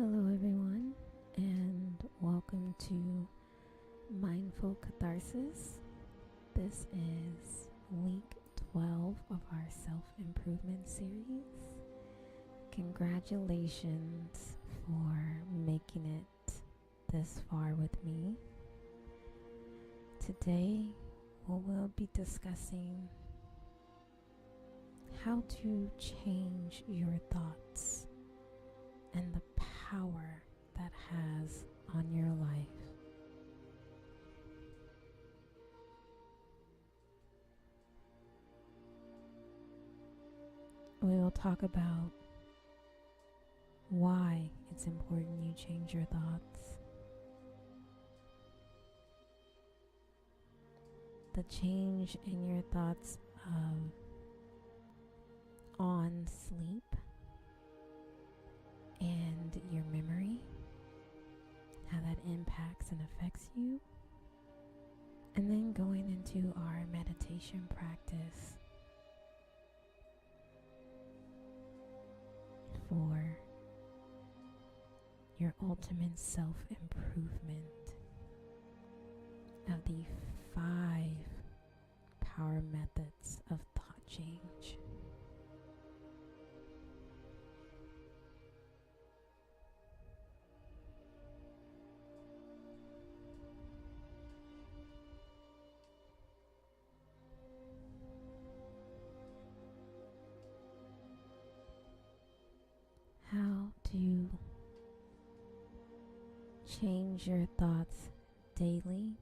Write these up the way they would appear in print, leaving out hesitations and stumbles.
Hello, everyone, and welcome to Mindful Katharsis. This is week 12 of our self-improvement series. Congratulations for making it this far with me. Today, we'll be discussing how to change your thoughts and the power that has on your life. We will talk about why it's important you change your thoughts, the change in your thoughts on sleep and your memory, how that impacts and affects you, and then going into our meditation practice for your ultimate self-improvement of the 5 power methods of thought change. How to change your thoughts daily.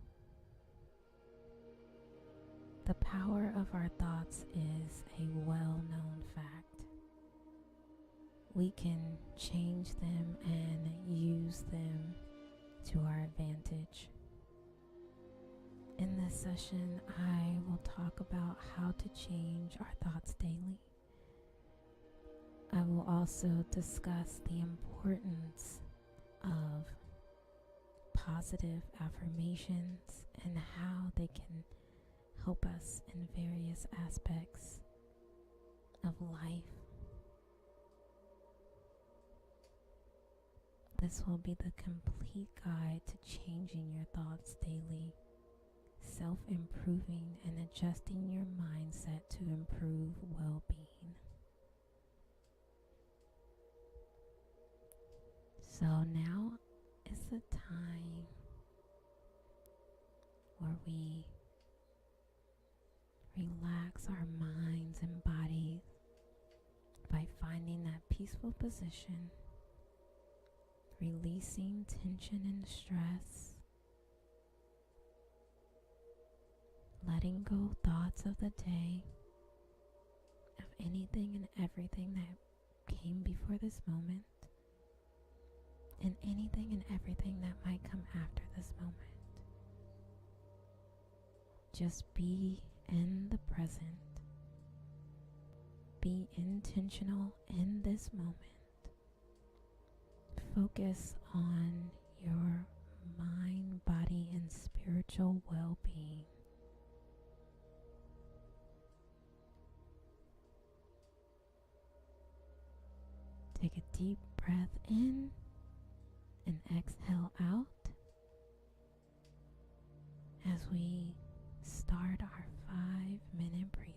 The power of our thoughts is a well-known fact. We can change them and use them to our advantage. In this session, I will talk about how to change our thoughts daily. I will also discuss the importance of positive affirmations and how they can help us in various aspects of life. This will be the complete guide to changing your thoughts daily, self-improving and adjusting your mindset to improve well-being. So now is the time where we relax our minds and bodies by finding that peaceful position, releasing tension and stress, letting go thoughts of the day, of anything and everything that came before this moment, and anything and everything that might come after this moment. Just be in the present. Be intentional in this moment. Focus on your mind, body, and spiritual well-being. Take a deep breath in and exhale out as we start our 5-minute breathing.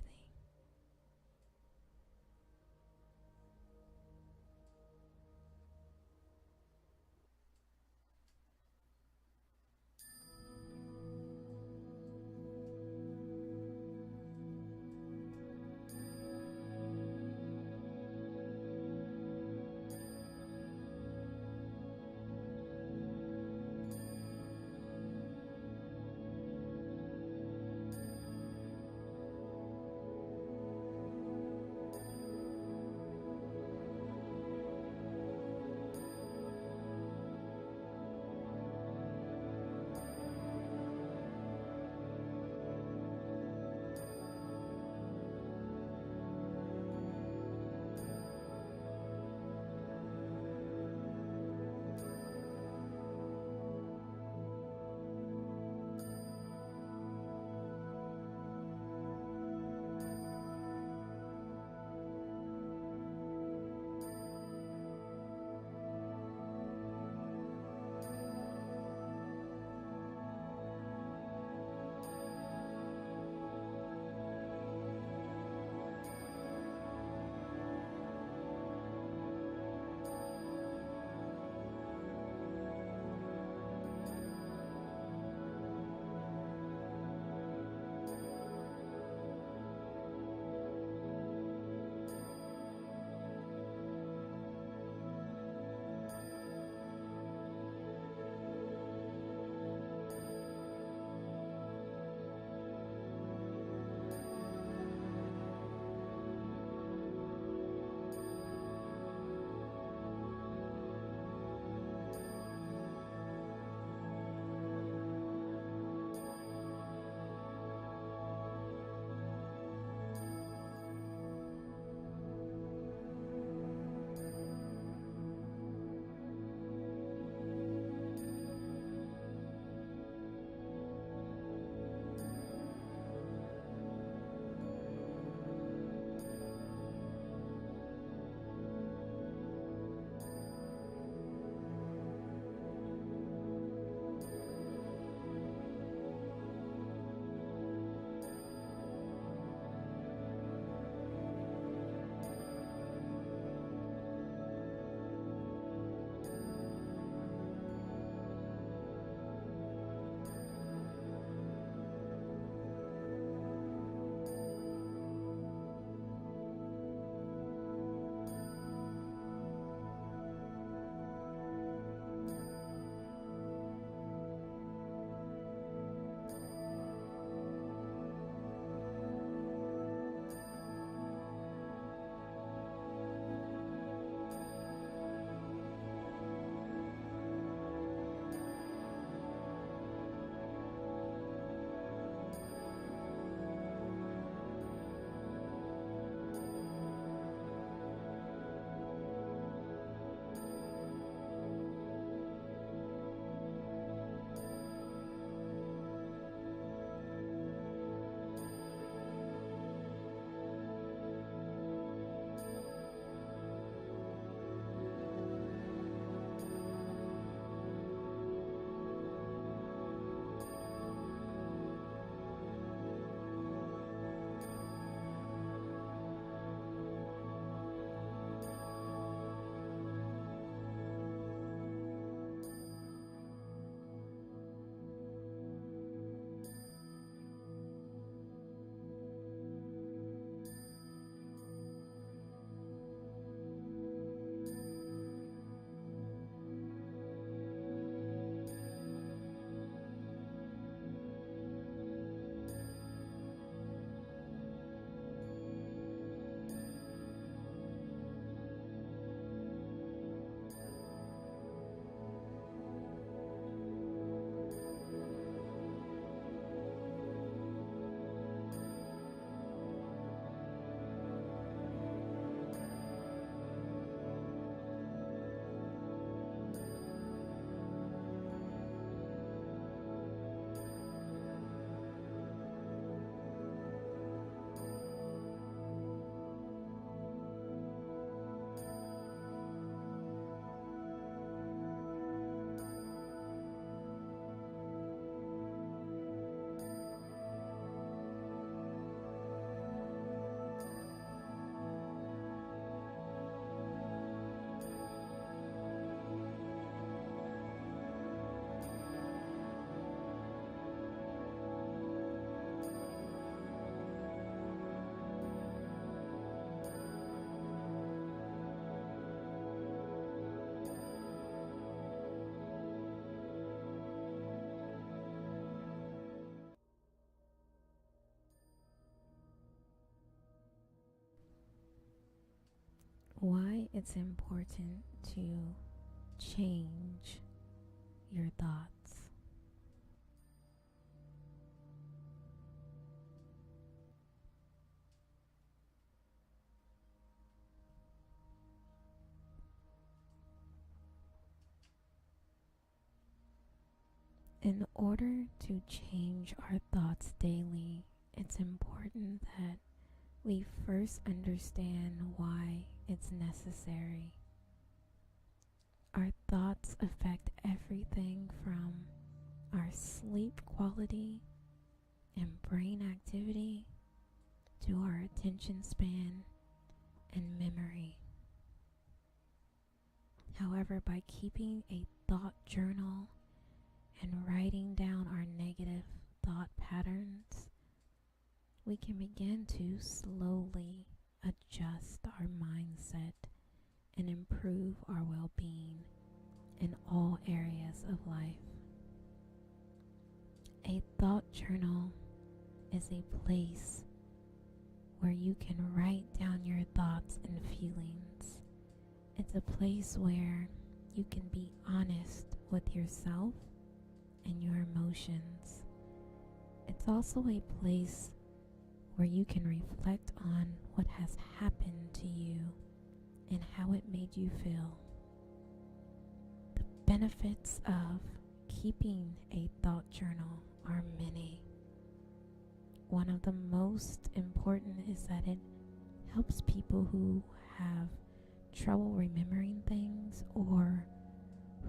why it's important to change your thoughts. In order to change our thoughts daily, it's important that we first understand why it's necessary. Our thoughts affect everything from our sleep quality and brain activity to our attention span and memory. However, by keeping a thought journal and writing down our negative thought patterns, we can begin to slowly adjust our mindset and improve our well-being in all areas of life. A thought journal is a place where you can write down your thoughts and feelings. It's a place where you can be honest with yourself and your emotions. It's also a place where you can reflect on what has happened to you and how it made you feel. The benefits of keeping a thought journal are many. One of the most important is that it helps people who have trouble remembering things or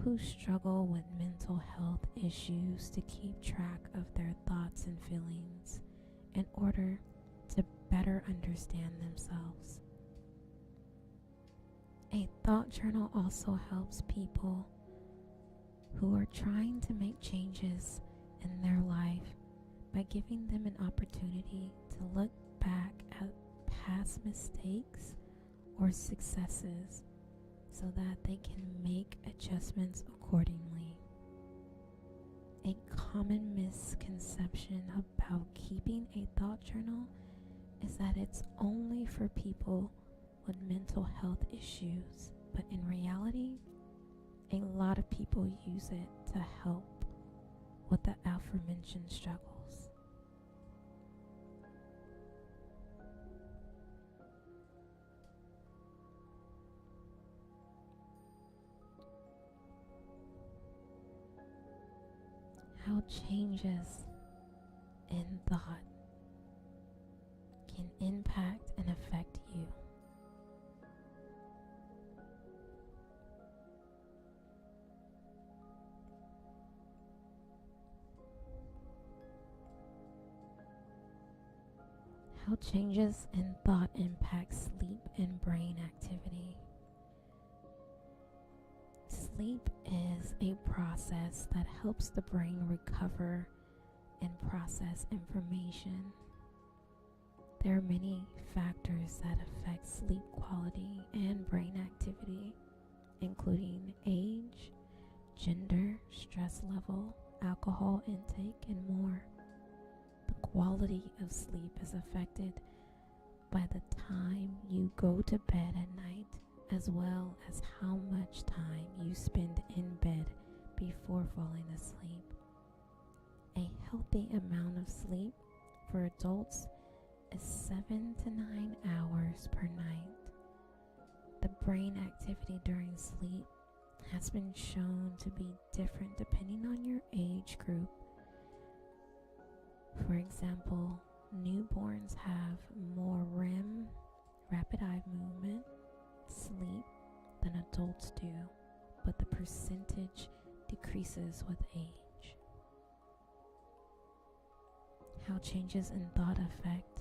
who struggle with mental health issues to keep track of their thoughts and feelings in order to better understand themselves. A thought journal also helps people who are trying to make changes in their life by giving them an opportunity to look back at past mistakes or successes so that they can make adjustments accordingly. A common misconception about keeping a thought journal is that it's only for people with mental health issues, but in reality, a lot of people use it to help with the aforementioned struggles. How changes in thought can impact and affect you. How changes in thought impact sleep and brain activity. Sleep is a process that helps the brain recover and process information. There are many factors that affect sleep quality and brain activity, including age, gender, stress level, alcohol intake, and more. The quality of sleep is affected by the time you go to bed at night, as well as how much time you spend in bed before falling asleep. A healthy amount of sleep for adults is 7 to 9 hours per night. The brain activity during sleep has been shown to be different depending on your age group. For example, newborns have more REM, rapid eye movement, sleep than adults do, but the percentage decreases with age. How changes in thought affect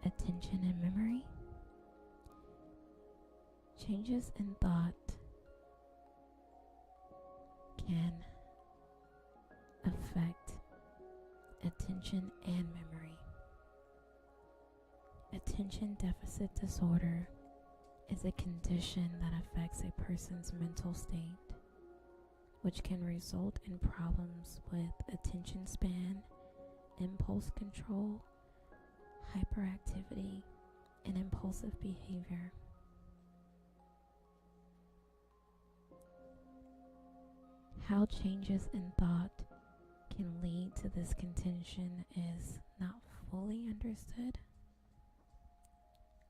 attention and memory. Changes in thought can affect attention and memory. Attention deficit disorder is a condition that affects a person's mental state, which can result in problems with attention span, impulse control, hyperactivity, and impulsive behavior. How changes in thought can lead to this contention is not fully understood.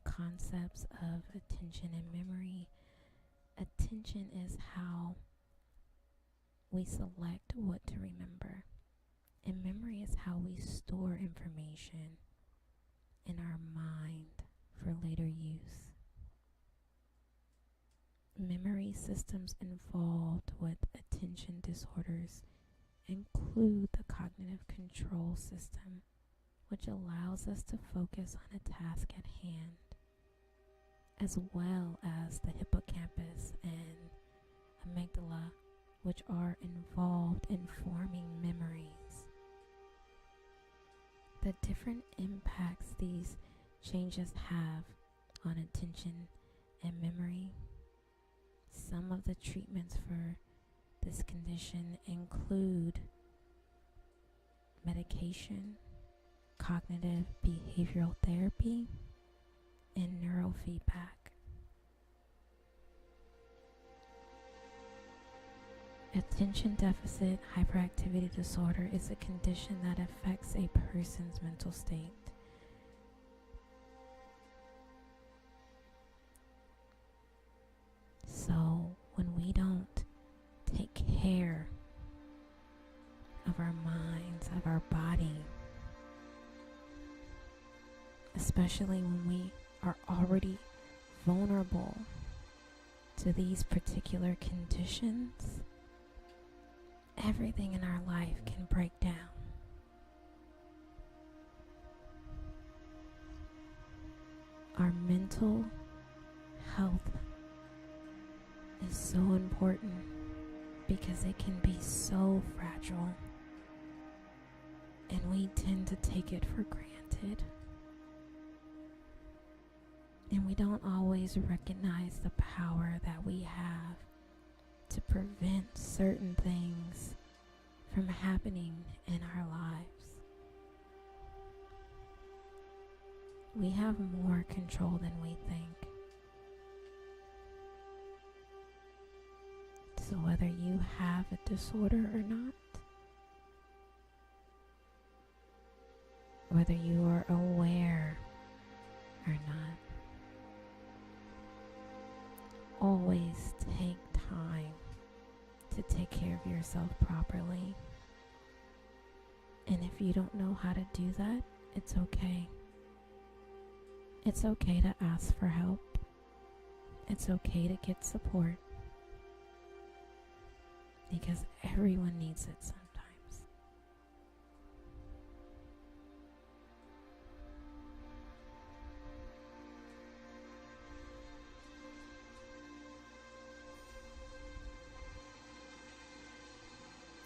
Concepts of attention and memory. Attention is how we select what to remember, and memory is how we store information in our mind for later use. Memory systems involved with attention disorders include the cognitive control system, which allows us to focus on a task at hand, as well as the hippocampus and amygdala, which are involved in forming memories. The different impacts these changes have on attention and memory. Some of the treatments for this condition include medication, cognitive behavioral therapy, and neurofeedback. Attention deficit hyperactivity disorder is a condition that affects a person's mental state. So when we don't take care of our minds, of our body, especially when we are already vulnerable to these particular conditions, everything in our life can break down. Our mental health is so important because it can be so fragile, and we tend to take it for granted. And we don't always recognize the power that we have to prevent certain things from happening in our lives. We have more control than we think. So whether you have a disorder or not, whether you are aware or not, always take time to take care of yourself properly. And if you don't know how to do that, it's okay. It's okay to ask for help. It's okay to get support. Because everyone needs it sometimes.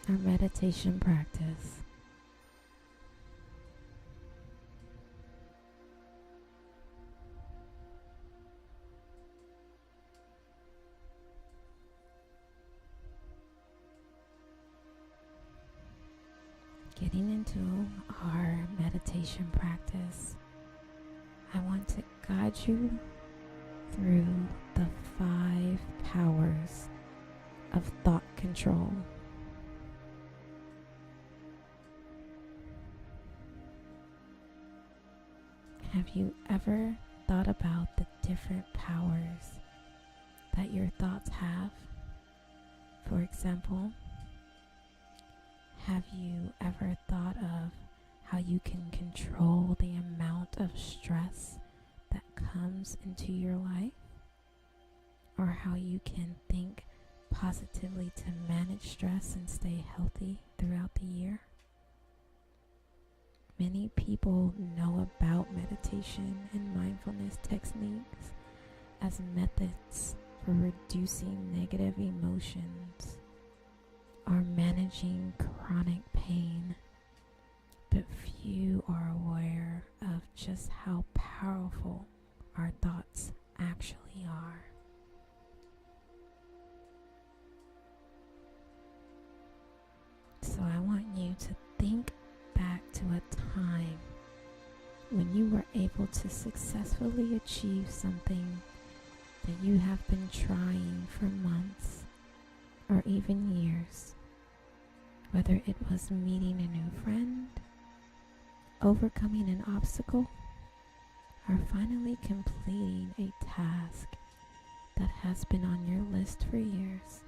Our meditation practice. Getting into our meditation practice, I want to guide you through the 5 powers of thought control. Have you ever thought about the different powers that your thoughts have? For example, have you ever thought of how you can control the amount of stress that comes into your life? Or how you can think positively to manage stress and stay healthy throughout the year? Many people know about meditation and mindfulness techniques as methods for reducing negative emotions or managing chronic pain, but few are aware of just how powerful our thoughts actually are. So I want you to think back to a time when you were able to successfully achieve something that you have been trying for months or even years. Whether it was meeting a new friend, overcoming an obstacle, or finally completing a task that has been on your list for years.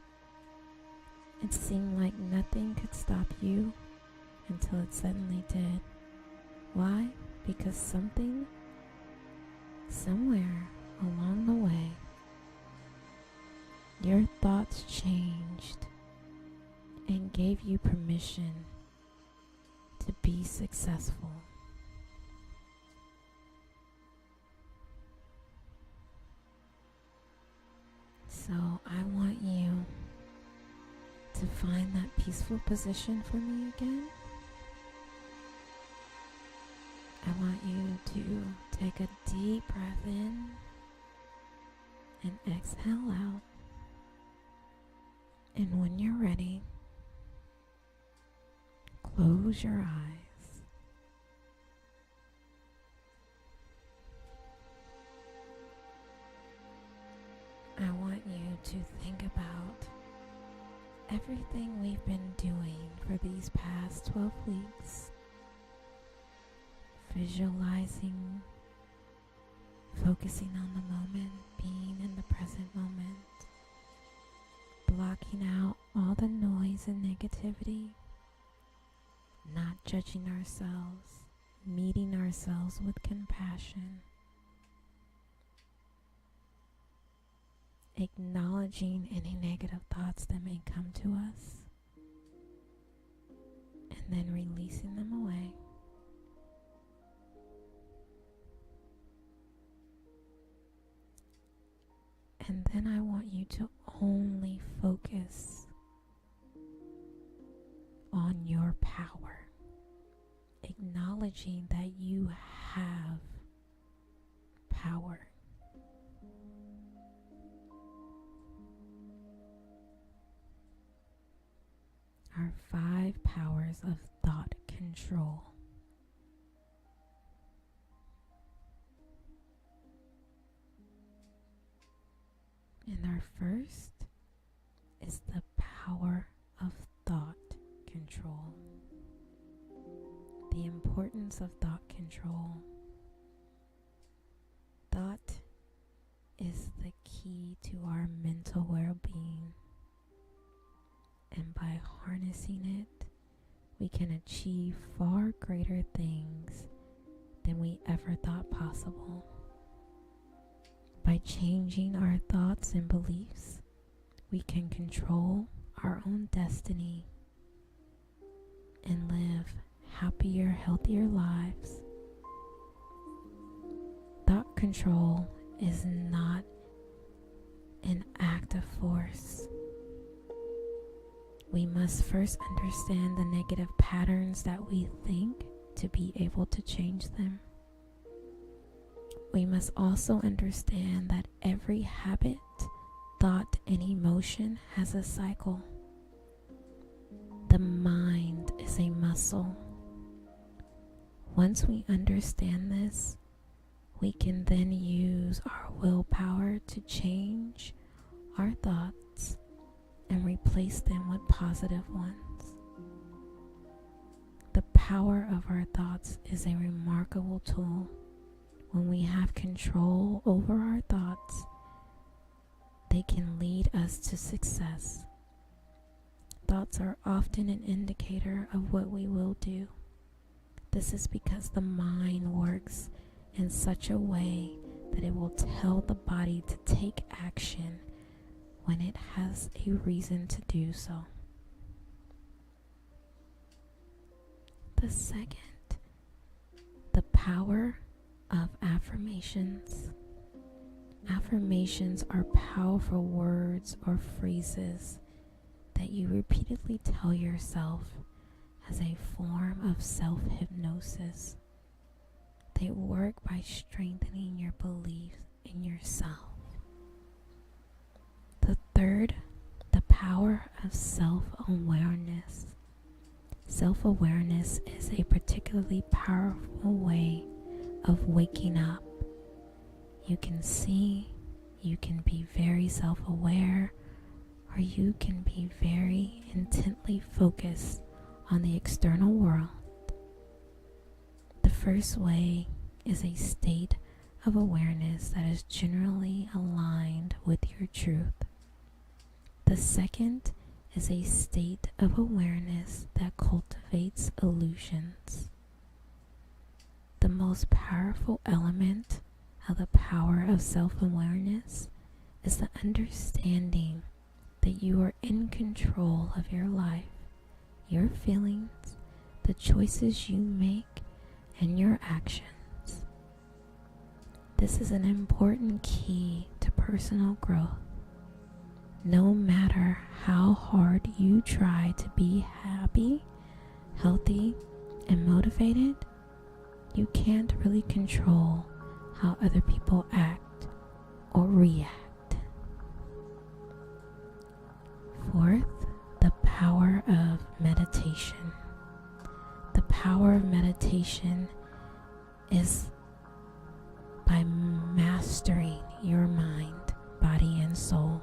It seemed like nothing could stop you until it suddenly did. Why? Because something, somewhere along the way, your thoughts changed and gave you permission to be successful. So I want you to find that peaceful position for me again. I want you to take a deep breath in and exhale out. And when you're ready, close your eyes. I want you to think about everything we've been doing for these past 12 weeks. Visualizing, focusing on the moment, being in the present moment, blocking out all the noise and negativity, not judging ourselves, meeting ourselves with compassion, acknowledging any negative thoughts that may come to us, and then releasing them away. And then I want you to only focus on your power, acknowledging that you have power. Our 5 powers of thought control. And our first is the power of thought control. The importance of thought control. Thought is the key to our mental well-being. And by harnessing it, we can achieve far greater things than we ever thought possible. By changing our thoughts and beliefs, we can control our own destiny and live happier, healthier lives. Thought control is not an act of force. We must first understand the negative patterns that we think to be able to change them. We must also understand that every habit, thought, and emotion has a cycle. The mind is a muscle. Once we understand this, we can then use our willpower to change our thoughts and replace them with positive ones. The power of our thoughts is a remarkable tool. When we have control over our thoughts, they can lead us to success. Thoughts are often an indicator of what we will do. This is because the mind works in such a way that it will tell the body to take action when it has a reason to do so. The second, the power of affirmations. Affirmations are powerful words or phrases that you repeatedly tell yourself as a form of self-hypnosis. They work by strengthening your belief in yourself. The third, the power of self-awareness. Self-awareness is a particularly powerful way of waking up. You can see, you can be very self-aware, or you can be very intently focused on the external world. The first way is a state of awareness that is generally aligned with your truth. The second is a state of awareness that cultivates illusions. The most powerful element of the power of self-awareness is the understanding that you are in control of your life, your feelings, the choices you make, and your actions. This is an important key to personal growth. No matter how hard you try to be happy, healthy, and motivated, you can't really control how other people act or react. Fourth, the power of meditation. The power of meditation is by mastering your mind, body, and soul.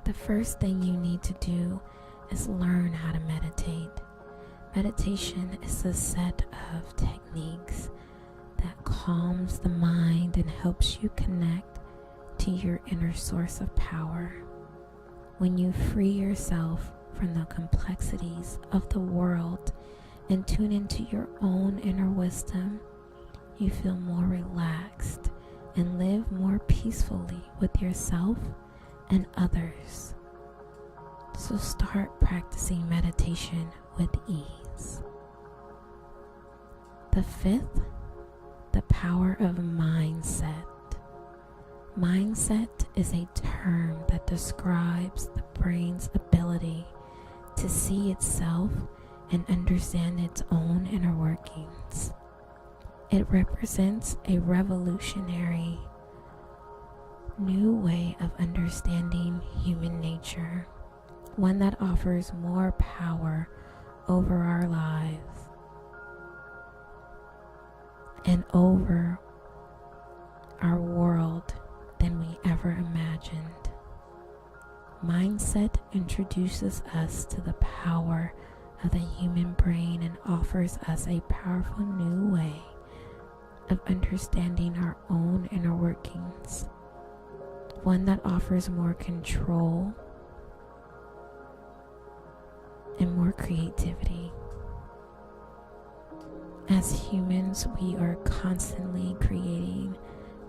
The first thing you need to do is learn how to meditate. Meditation is a set of techniques that calms the mind and helps you connect to your inner source of power. When you free yourself from the complexities of the world and tune into your own inner wisdom, you feel more relaxed and live more peacefully with yourself and others. So start practicing meditation with ease. The fifth, the power of mindset. Mindset is a term that describes the brain's ability to see itself and understand its own inner workings. It represents a revolutionary new way of understanding human nature, one that offers more power over our lives and over our world than we ever imagined. Mindset introduces us to the power of the human brain and offers us a powerful new way of understanding our own inner workings, one that offers more control and more creativity. As humans, we are constantly creating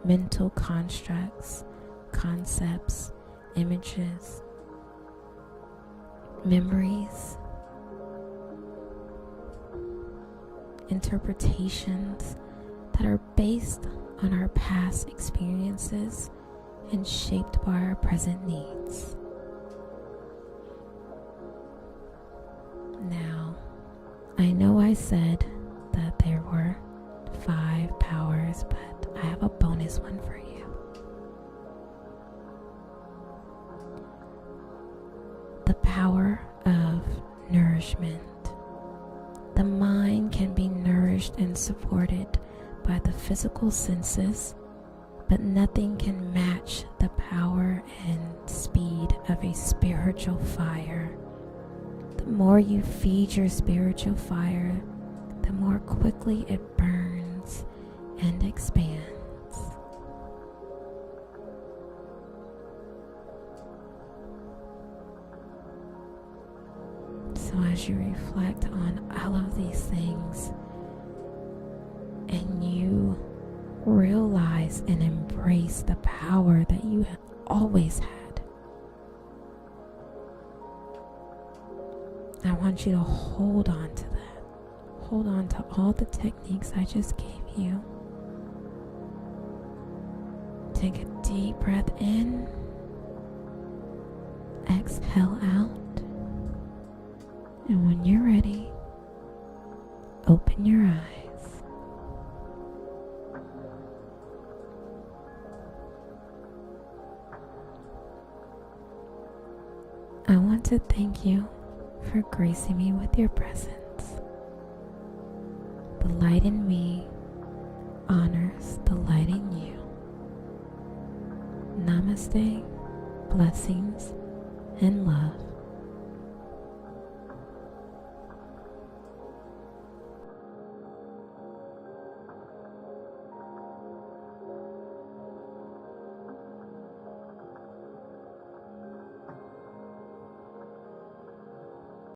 mental constructs, concepts, images, memories, interpretations that are based on our past experiences and shaped by our present needs. Now, I know I said that there were 5 powers, but I have a bonus one for you. The power of nourishment. The mind can be nourished and supported by the physical senses, but nothing can match the power and speed of a spiritual fire. The more you feed your spiritual fire, the more quickly it burns and expands. So as you reflect on all of these things and you realize and embrace the power that you have always had, I want you to hold on to that. Hold on to all the techniques I just gave you. Take a deep breath in. Exhale out. And when you're ready, open your eyes. I want to thank you for gracing me with your presence. The light in me honors the light in you. Namaste, blessings, and love.